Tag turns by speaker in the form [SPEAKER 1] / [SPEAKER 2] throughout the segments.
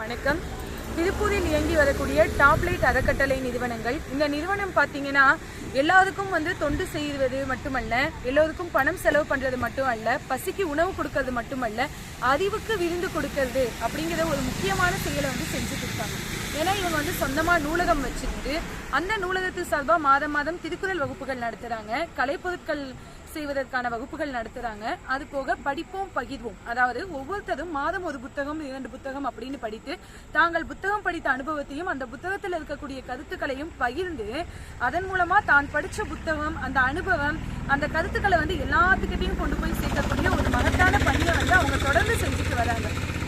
[SPEAKER 1] வணக்கம். திருப்பூரில் இயங்கி வரக்கூடிய டாப்லைட் அறக்கட்டளை நிறுவனங்கள். இந்த நிறுவனம் பார்த்தீங்கன்னா எல்லாருக்கும் தொண்டு செய்வது மட்டுமல்ல, எல்லோருக்கும் பணம் செலவு பண்றது மட்டும் அல்ல, பசிக்கு உணவு கொடுக்கறது மட்டுமல்ல, அறிவுக்கு விருந்து கொடுக்கறது அப்படிங்கிற ஒரு முக்கியமான செயலை செஞ்சுட்டு இருக்காங்க. ஏன்னா இவங்க சொந்தமா நூலகம் வச்சுக்கிட்டு அந்த நூலகத்து சார்பா மாதம் மாதம் திருக்குறள் வகுப்புகள் நடத்துறாங்க, கலைப்பொருட்கள் செய்வதற்கான வகுப்புகள் நடத்துறாங்க. அது போக படிப்போம் பகிர்வோம், அதாவது ஒவ்வொருத்தரும் மாதம் ஒரு புத்தகம் 2 புத்தகம் அப்படின்னு படித்து தாங்கள் புத்தகம் படித்த அனுபவத்தையும் அந்த புத்தகத்தில் இருக்கக்கூடிய கருத்துக்களையும் பகிர்ந்து அதன் மூலமா தான் படிச்ச புத்தகம் அந்த அனுபவம் அந்த கருத்துக்களை எல்லாத்துக்கிட்டையும் கொண்டு போய் சேர்க்கக்கூடிய ஒரு மகத்தான பணியை அவங்க தொடர்ந்து செஞ்சுட்டு வராங்க.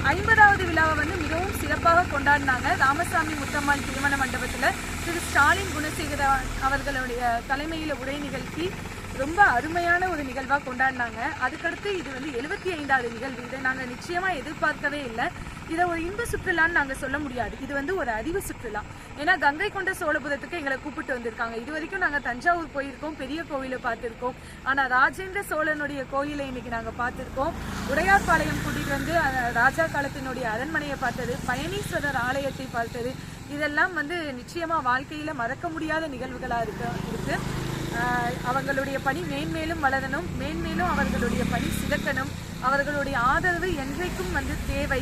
[SPEAKER 1] 50வது விழாவை மிகவும் சிறப்பாக கொண்டாடினாங்க. ராமசாமி முத்தம்மாள் திருமண மண்டபத்தில் திரு ஸ்டாலின் குணசேகர அவர்களுடைய தலைமையில் உரை நிகழ்த்தி ரொம்ப அருமையான ஒரு நிகழ்வாக கொண்டாடினாங்க. அதுக்கடுத்து இது 75வது நிகழ்வு. இதை நாங்கள் நிச்சயமா எதிர்பார்க்கவே இல்லை. இதை ஒரு இன்ப சுற்றுலான்னு நாங்கள் சொல்ல முடியாது. இது ஒரு அறிவு சுற்றுலா. ஏன்னா கங்கை கொண்ட சோழபுரத்துக்கு எங்களை கூப்பிட்டு வந்திருக்காங்க. இது வரைக்கும் நாங்கள் தஞ்சாவூர் போயிருக்கோம், பெரிய கோவிலை பார்த்துருக்கோம். ஆனால் ராஜேந்திர சோழனுடைய கோயிலை இன்னைக்கு நாங்கள் பார்த்துருக்கோம். உடையார்பாளையம் கூட்டிட்டு ராஜா காலத்தினுடைய அரண்மனையை பார்த்தது, பயணீஸ்வரர் ஆலயத்தை பார்த்தது. இதெல்லாம் நிச்சயமா வாழ்க்கையில மறக்க முடியாத நிகழ்வுகளா இருக்கு. அவர்களுடைய பணி மேன்மேலும் வளரணும், மேன்மேலும் அவர்களுடைய பணி சிறக்கணும். அவர்களுடைய ஆதரவு என்றைக்கும் தேவை.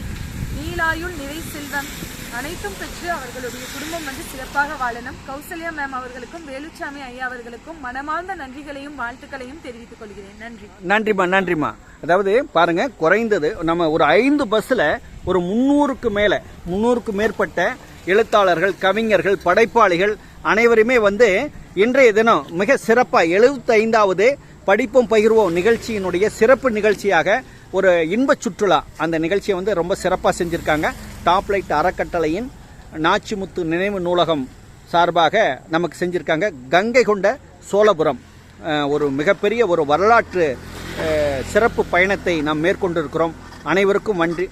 [SPEAKER 1] நீலாயுள் நிறை செல்வம் அனைத்தும் பெற்று அவர்களுடைய குடும்பம் சிறப்பாக வாழணும். கௌசல்யா மேம் அவர்களுக்கும் வேலுச்சாமி ஐயா அவர்களுக்கும் மனமார்ந்த நன்றிகளையும் வாழ்த்துக்களையும் தெரிவித்துக் கொள்கிறேன். நன்றி.
[SPEAKER 2] நன்றிமா. அதாவது பாருங்க, குறைந்தது நம்ம ஒரு 5 பஸ்ல ஒரு 300க்கு மேற்பட்ட எழுத்தாளர்கள், கவிஞர்கள், படைப்பாளிகள் அனைவருமே இன்றைய தினம் மிக சிறப்பாக 75வது படிப்போம் பகிர்வோம் நிகழ்ச்சியினுடைய சிறப்பு நிகழ்ச்சியாக ஒரு இன்ப சுற்றுலா அந்த நிகழ்ச்சியை ரொம்ப சிறப்பாக செஞ்சுருக்காங்க. டாப்லைட் அறக்கட்டளையின் நாச்சிமுத்து நினைவு நூலகம் சார்பாக நமக்கு செஞ்சுருக்காங்க. கங்கை கொண்ட சோழபுரம் ஒரு மிகப்பெரிய ஒரு வரலாற்று சிறப்பு பயணத்தை நாம் மேற்கொண்டிருக்கிறோம். அனைவருக்கும் நன்றி.